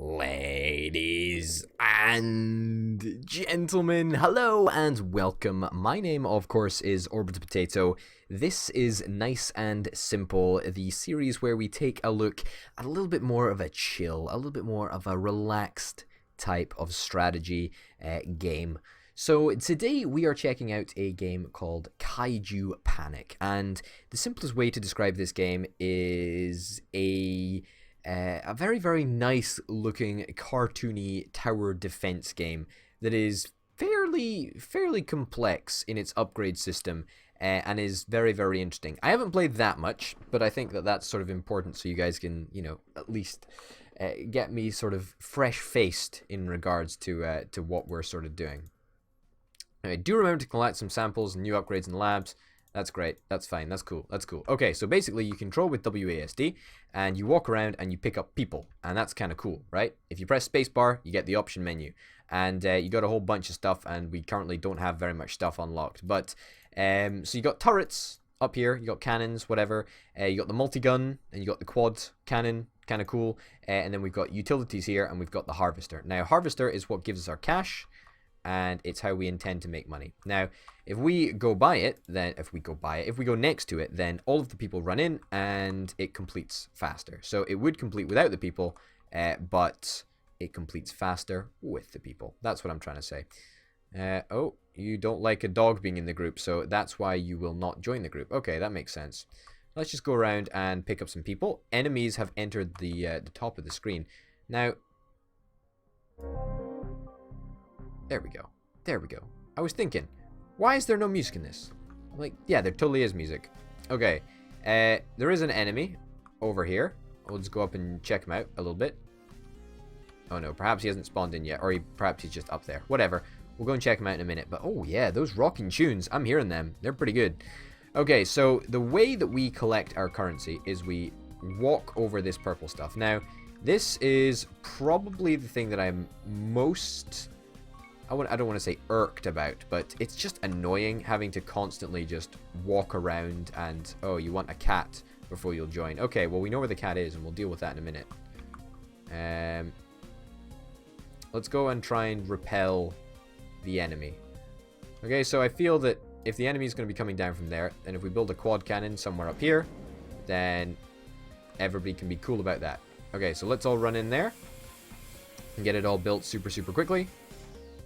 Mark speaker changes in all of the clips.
Speaker 1: Ladies and gentlemen, hello and welcome. My name, of course, is Orbital Potato. This is Nice and Simple, the series where we take a look at a little bit more of a chill, a little bit more of a relaxed type of strategy game. So today we are checking out a game called Kaiju Panic, and the simplest way to describe this game is a very, very nice looking cartoony tower defense game that is fairly complex in its upgrade system and is very, very interesting. I haven't played that much, but I think that that's sort of important so you guys can, at least get me sort of fresh-faced in regards to what we're sort of doing. Anyway, do remember to collect some samples and new upgrades in the labs. That's great. That's fine. That's cool. That's cool. Okay, so basically you control with WASD and you walk around and you pick up people, and that's kind of cool, right? If you press spacebar, you get the option menu, and you got a whole bunch of stuff, and we currently don't have very much stuff unlocked. But so you got turrets up here, you got cannons, whatever. You got the multi-gun and you got the quad cannon, kind of cool. And then we've got utilities here, and we've got the harvester. Now, harvester is what gives us our cash, and it's how we intend to make money. Now, if we go next to it, then all of the people run in and it completes faster. So it would complete without the people, but it completes faster with the people. That's what I'm trying to say. Oh, you don't like a dog being in the group, so that's why you will not join the group. Okay, that makes sense. Let's just go around and pick up some people. Enemies have entered the top of the screen. Now, there we go. There we go. I was thinking, why is there no music in this? Like, yeah, there totally is music. Okay, there is an enemy over here. We'll just go up and check him out a little bit. Oh no, perhaps he hasn't spawned in yet, or perhaps he's just up there. Whatever. We'll go and check him out in a minute. But oh yeah, those rocking tunes, I'm hearing them. They're pretty good. Okay, so the way that we collect our currency is we walk over this purple stuff. Now, this is probably the thing that I'm most... I don't want to say irked about, but it's just annoying having to constantly just walk around and, oh, you want a cat before you'll join. Okay, well, we know where the cat is, and we'll deal with that in a minute. Let's go and try and repel the enemy. Okay, so I feel that if the enemy is going to be coming down from there, then if we build a quad cannon somewhere up here, then everybody can be cool about that. Okay, so let's all run in there and get it all built super quickly.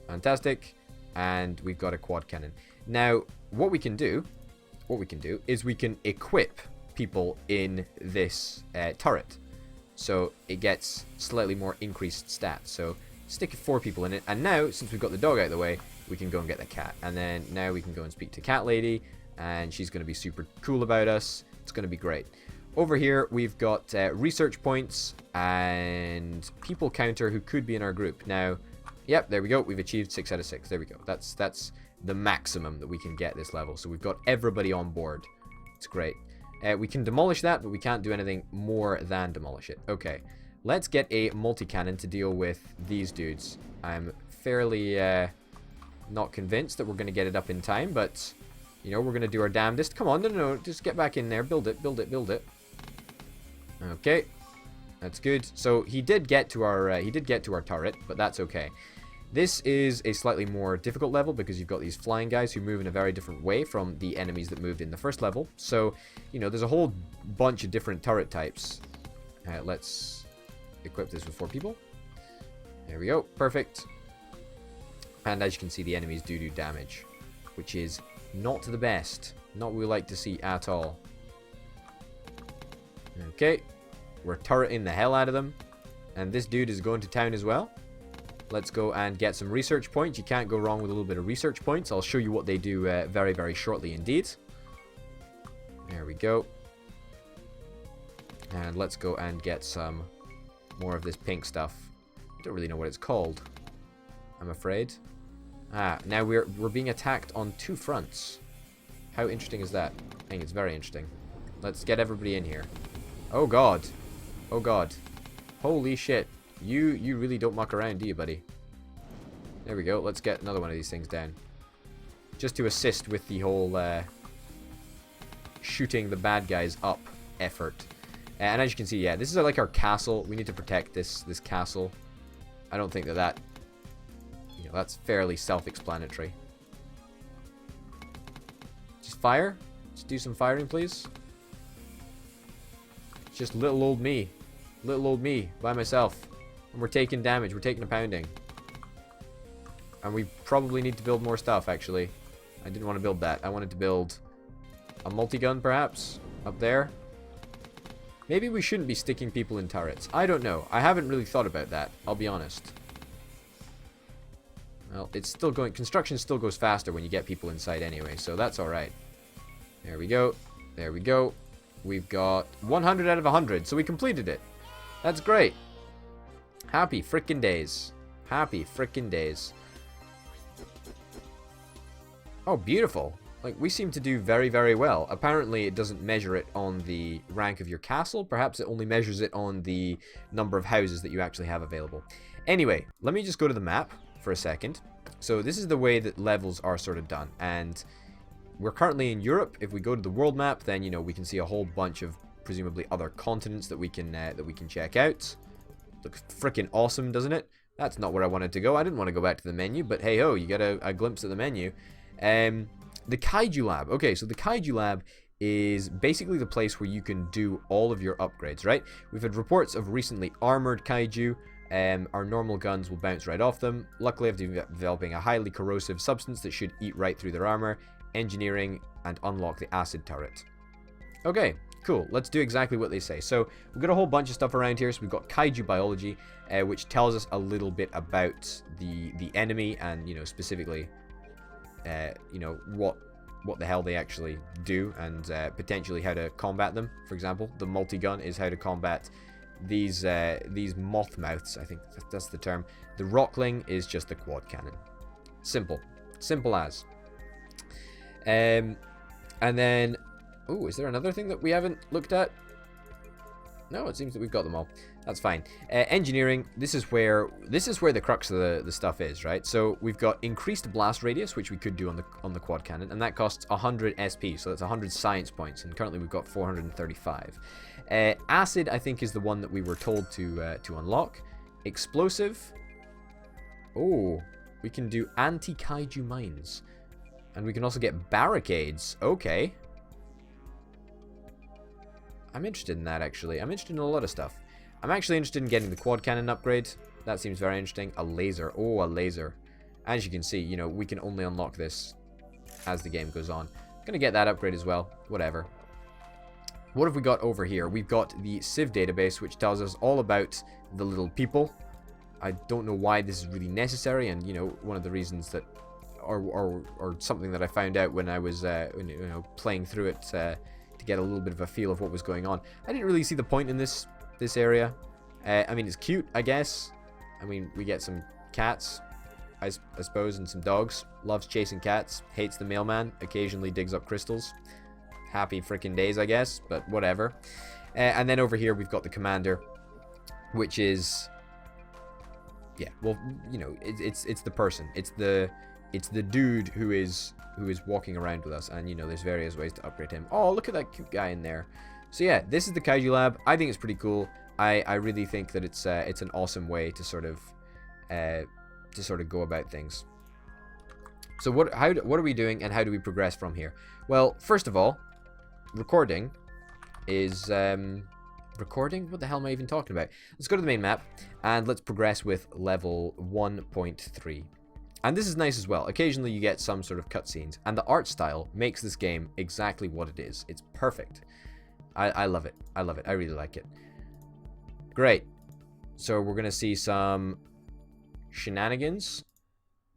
Speaker 1: Fantastic. And we've got a quad cannon. Now, what we can do is we can equip people in this turret. So it gets slightly more increased stats. So stick 4 people in it. And now, since we've got the dog out of the way, we can go and get the cat. And then now we can go and speak to Cat Lady. And she's going to be super cool about us. It's going to be great. Over here, we've got research points and people counter who could be in our group. Now, yep, there we go. We've achieved 6 out of 6. There we go. That's the maximum that we can get this level. So we've got everybody on board. It's great. We can demolish that, but we can't do anything more than demolish it. Okay. Let's get a multi-cannon to deal with these dudes. I'm fairly not convinced that we're going to get it up in time, but, we're going to do our damnedest. Come on, no. Just get back in there. Build it. Okay. That's good. So he did get to our turret, but that's okay. This is a slightly more difficult level because you've got these flying guys who move in a very different way from the enemies that moved in the first level. So, there's a whole bunch of different turret types. Let's equip this with 4 people. There we go. Perfect. And as you can see, the enemies do damage, which is not the best. Not what we like to see at all. Okay. We're turreting the hell out of them. And this dude is going to town as well. Let's go and get some research points. You can't go wrong with a little bit of research points. I'll show you what they do very shortly indeed. There we go. And let's go and get some more of this pink stuff. I don't really know what it's called, I'm afraid. Now we're being attacked on 2 fronts. How interesting is that? I think it's very interesting. Let's get everybody in here. Oh god. Oh god. Holy shit. You really don't muck around, do you, buddy? There we go. Let's get another one of these things down. Just to assist with the whole shooting the bad guys up effort. And as you can see, yeah, this is like our castle. We need to protect this castle. I don't think that you know, that's fairly self-explanatory. Just fire. Just do some firing, please. It's just little old me. Little old me by myself. And we're taking damage. We're taking a pounding. And we probably need to build more stuff, actually. I didn't want to build that. I wanted to build a multi-gun, perhaps, up there. Maybe we shouldn't be sticking people in turrets. I don't know. I haven't really thought about that, I'll be honest. Well, it's still going... Construction still goes faster when you get people inside anyway, so that's alright. There we go. There we go. We've got 100 out of 100, so we completed it. That's great. Happy frickin' days. Happy frickin' days. Oh, beautiful. Like, we seem to do very, very well. Apparently, it doesn't measure it on the rank of your castle. Perhaps it only measures it on the number of houses that you actually have available. Anyway, let me just go to the map for a second. So this is the way that levels are sort of done. And we're currently in Europe. If we go to the world map, then, you know, we can see a whole bunch of presumably other continents that we can check out. Looks freaking awesome, doesn't it? That's not where I wanted to go. I didn't want to go back to the menu, but hey ho, you get a glimpse of the menu. The Kaiju Lab. Okay, so the Kaiju Lab is basically the place where you can do all of your upgrades, right? We've had reports of recently armored Kaiju. Our normal guns will bounce right off them. Luckily, I'm developing a highly corrosive substance that should eat right through their armor. Engineering and unlock the acid turret. Okay, cool. Let's do exactly what they say. So we've got a whole bunch of stuff around here. So we've got Kaiju Biology, which tells us a little bit about the enemy and, you know, specifically... you know, what the hell they actually do and potentially how to combat them. For example, the multi-gun is how to combat these moth mouths. I think that's the term. The Rockling is just the quad cannon. Simple. Simple as. And then... Oh, is there another thing that we haven't looked at? No, it seems that we've got them all. That's fine. Engineering, this is where the crux of the stuff is, right? So we've got increased blast radius, which we could do on the quad cannon, and that costs 100 SP, so that's 100 science points, and currently we've got 435. Acid, I think, is the one that we were told to unlock. Explosive. Oh, we can do anti-kaiju mines, and we can also get barricades. Okay. I'm interested in that, actually. I'm interested in a lot of stuff. I'm actually interested in getting the quad cannon upgrade. That seems very interesting. A laser. Oh, a laser. As you can see, you know, we can only unlock this as the game goes on. Gonna get that upgrade as well. Whatever. What have we got over here? We've got the Civ database, which tells us all about the little people. I don't know why this is really necessary, and, you know, one of the reasons that... Or something that I found out when I was, you know, playing through it... to get a little bit of a feel of what was going on. I didn't really see the point in this area. I mean, it's cute, I guess. I mean, we get some cats, I suppose, and some dogs. Loves chasing cats. Hates the mailman. Occasionally digs up crystals. Happy freaking days, I guess, but whatever. And then over here, we've got the commander, which is... Yeah, well, you know, it's the person. It's the dude who is walking around with us, and, you know, there's various ways to upgrade him. Oh, look at that cute guy in there. So yeah, this is the Kaiju Lab. I think it's pretty cool. I really think that it's an awesome way to sort of go about things. So what are we doing, and how do we progress from here? Well, first of all, recording is recording? What the hell am I even talking about? Let's go to the main map and let's progress with level 1.3. And this is nice as well. Occasionally you get some sort of cutscenes, and the art style makes this game exactly what it is. It's perfect. I love it. I love it. I really like it. Great. So we're going to see some shenanigans.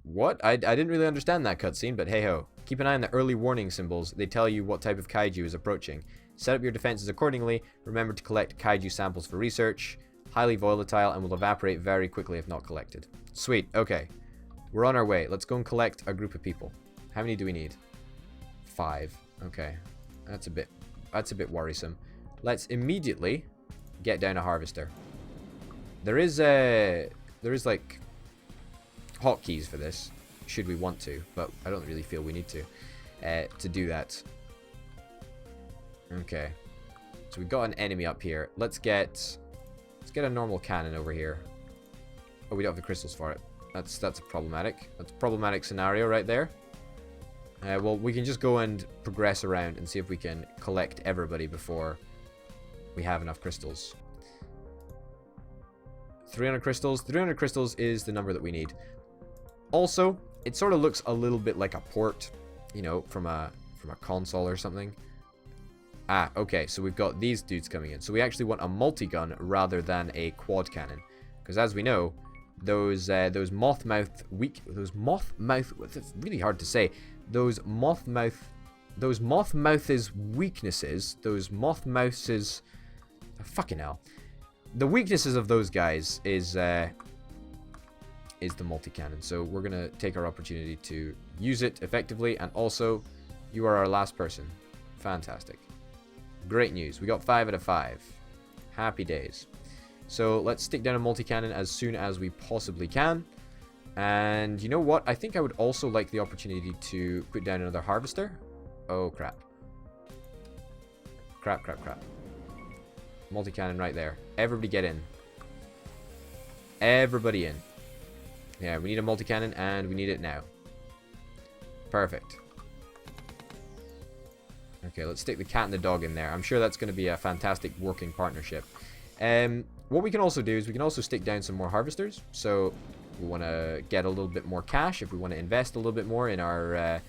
Speaker 1: What? I didn't really understand that cutscene, but hey ho. Keep an eye on the early warning symbols. They tell you what type of kaiju is approaching. Set up your defenses accordingly. Remember to collect kaiju samples for research. Highly volatile and will evaporate very quickly if not collected. Sweet. Okay. We're on our way. Let's go and collect a group of people. How many do we need? 5. Okay. That's a bit worrisome. Let's immediately get down a harvester. There is like hotkeys for this, should we want to, but I don't really feel we need to do that. Okay. So we've got an enemy up here. Let's get a normal cannon over here. Oh, we don't have the crystals for it. That's problematic. That's a problematic scenario right there. Well, we can just go and progress around and see if we can collect everybody before we have enough crystals. 300 crystals. 300 crystals is the number that we need. Also, it sort of looks a little bit like a port, you know, from a console or something. Ah, okay, so we've got these dudes coming in. So we actually want a multi-gun rather than a quad cannon. Because as we know, those moth mouth's really hard to say. Those moth mouth's weaknesses, fucking hell. The weaknesses of those guys is the multi-cannon. So we're gonna take our opportunity to use it effectively, and also you are our last person. Fantastic. Great news. We got 5 out of 5. Happy days. So let's stick down a multi-cannon as soon as we possibly can. And you know what? I think I would also like the opportunity to put down another harvester. Oh, crap. Crap. Multi-cannon right there. Everybody get in. Everybody in. Yeah, we need a multi-cannon, and we need it now. Perfect. Okay, let's stick the cat and the dog in there. I'm sure that's going to be a fantastic working partnership. What we can also do is we can also stick down some more harvesters. So we want to get a little bit more cash. If we want to invest a little bit more in our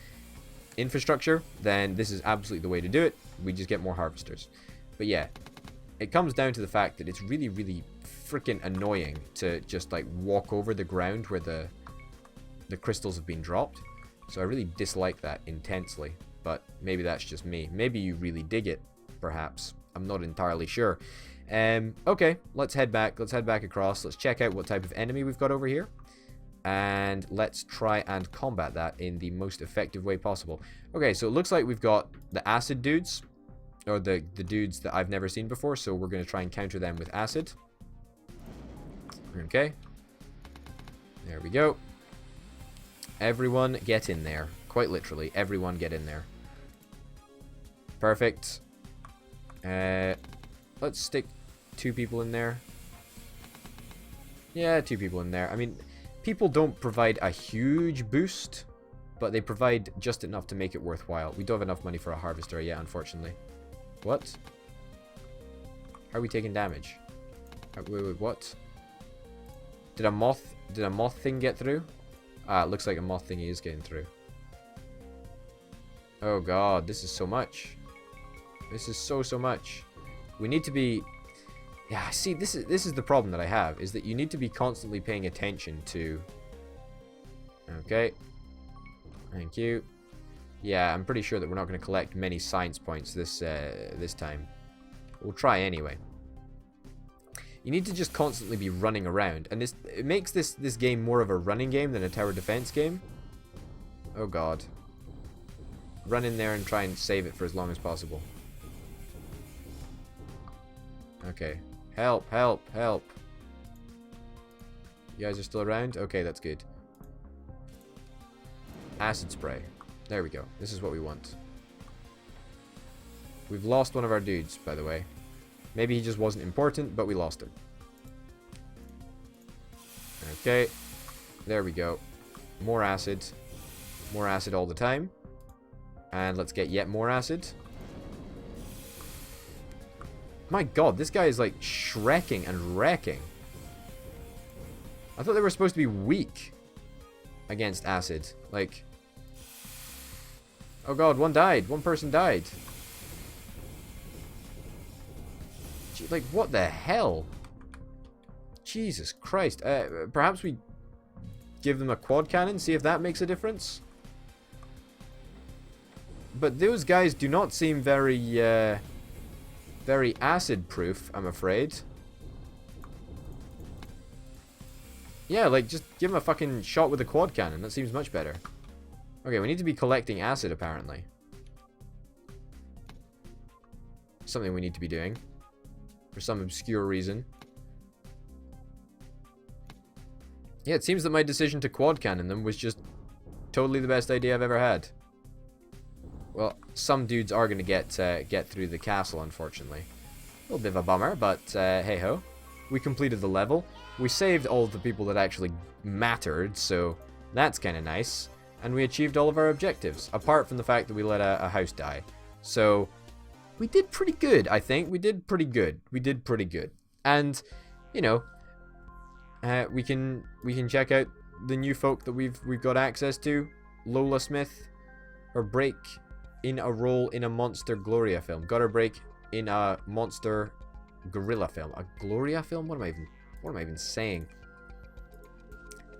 Speaker 1: infrastructure, then this is absolutely the way to do it. We just get more harvesters. But yeah, it comes down to the fact that it's really, really freaking annoying to just like walk over the ground where the crystals have been dropped. So I really dislike that intensely. But maybe that's just me. Maybe you really dig it, perhaps. I'm not entirely sure. Okay, let's head back. Let's head back across. Let's check out what type of enemy we've got over here. And let's try and combat that in the most effective way possible. Okay, so it looks like we've got the acid dudes. Or the dudes that I've never seen before. So we're going to try and counter them with acid. Okay. There we go. Everyone get in there. Quite literally, everyone get in there. Perfect. Let's stick 2 people in there. Yeah, 2 people in there. I mean, people don't provide a huge boost, but they provide just enough to make it worthwhile. We don't have enough money for a harvester yet, unfortunately. What? How are we taking damage? Wait, what? Did a moth thing get through? Ah, it looks like a moth thingy is getting through. Oh god, this is so much. This is so much. We need to be... Yeah, see, this is the problem that I have, is that you need to be constantly paying attention to... Okay. Thank you. Yeah, I'm pretty sure that we're not going to collect many science points this time. We'll try anyway. You need to just constantly be running around, and it makes this game more of a running game than a tower defense game. Oh god. Run in there and try and save it for as long as possible. Okay. Help, help, help. You guys are still around? Okay, that's good. Acid spray. There we go. This is what we want. We've lost one of our dudes, by the way. Maybe he just wasn't important, but we lost him. Okay. There we go. More acid. More acid all the time. And let's get yet more acid. My god, this guy is like shrekking and wrecking. I thought they were supposed to be weak against acid. Like... Oh god, one died. One person died. Gee, like, what the hell? Jesus Christ. Perhaps we give them a quad cannon, see if that makes a difference? But those guys do not seem very, very acid-proof, I'm afraid. Yeah, like, just give them a fucking shot with a quad cannon. That seems much better. Okay, we need to be collecting acid, apparently. Something we need to be doing. For some obscure reason. Yeah, it seems that my decision to quad cannon them was just totally the best idea I've ever had. Well, some dudes are going to get through the castle, unfortunately. little bit of a bummer, but hey ho. We completed the level. We saved all of the people that actually mattered, so that's kind of nice. And we achieved all of our objectives, apart from the fact that we let a house die. So we did pretty good, I think. We did pretty good. And, you know, we can check out the new folk that we've got access to. Lola Smith, her break in a role in a Monster Gloria film. Got her break in a Monster Gorilla film. A Gloria film? What am I even saying?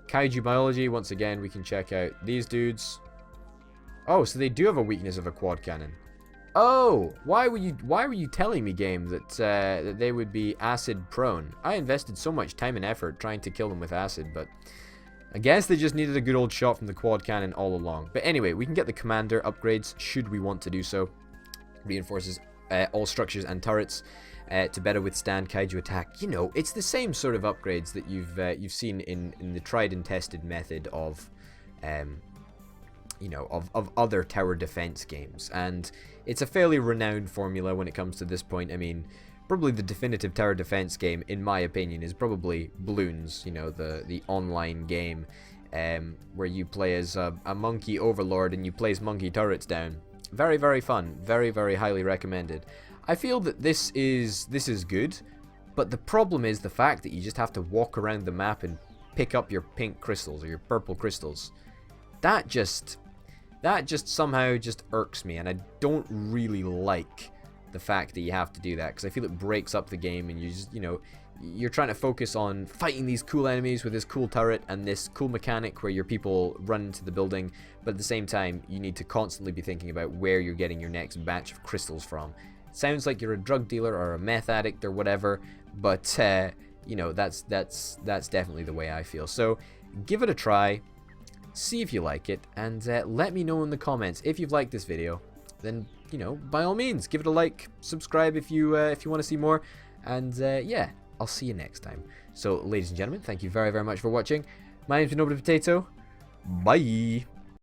Speaker 1: Kaiju Biology, once again, we can check out these dudes. Oh, so they do have a weakness of a quad cannon. Oh, why were you telling me, game, that that they would be acid prone? I invested so much time and effort trying to kill them with acid, but I guess they just needed a good old shot from the quad cannon all along. But anyway, we can get the commander upgrades should we want to do so. Reinforces all structures and turrets to better withstand kaiju attack. You know, it's the same sort of upgrades that you've seen in the tried and tested method of you know, of other tower defense games, and it's a fairly renowned formula when it comes to this point. I mean, probably the definitive tower defense game, in my opinion, is probably Bloons, you know, the online game, where you play as a monkey overlord and you place monkey turrets down. Very, very fun. Very, very highly recommended. I feel that this is good, but the problem is the fact that you just have to walk around the map and pick up your pink crystals or your purple crystals. That just somehow just irks me, and I don't really like the fact that you have to do that, because I feel it breaks up the game, and you just, you know, you're trying to focus on fighting these cool enemies with this cool turret and this cool mechanic where your people run into the building, but at the same time you need to constantly be thinking about where you're getting your next batch of crystals from. It sounds like you're a drug dealer or a meth addict or whatever, but you know, that's definitely the way I feel. So give it a try. See if you like it, and let me know in the comments if you've liked this video. Then, you know, by all means, give it a like, subscribe if you want to see more, and yeah, I'll see you next time. So, ladies and gentlemen, thank you very, very much for watching. My name's been Potato. Bye.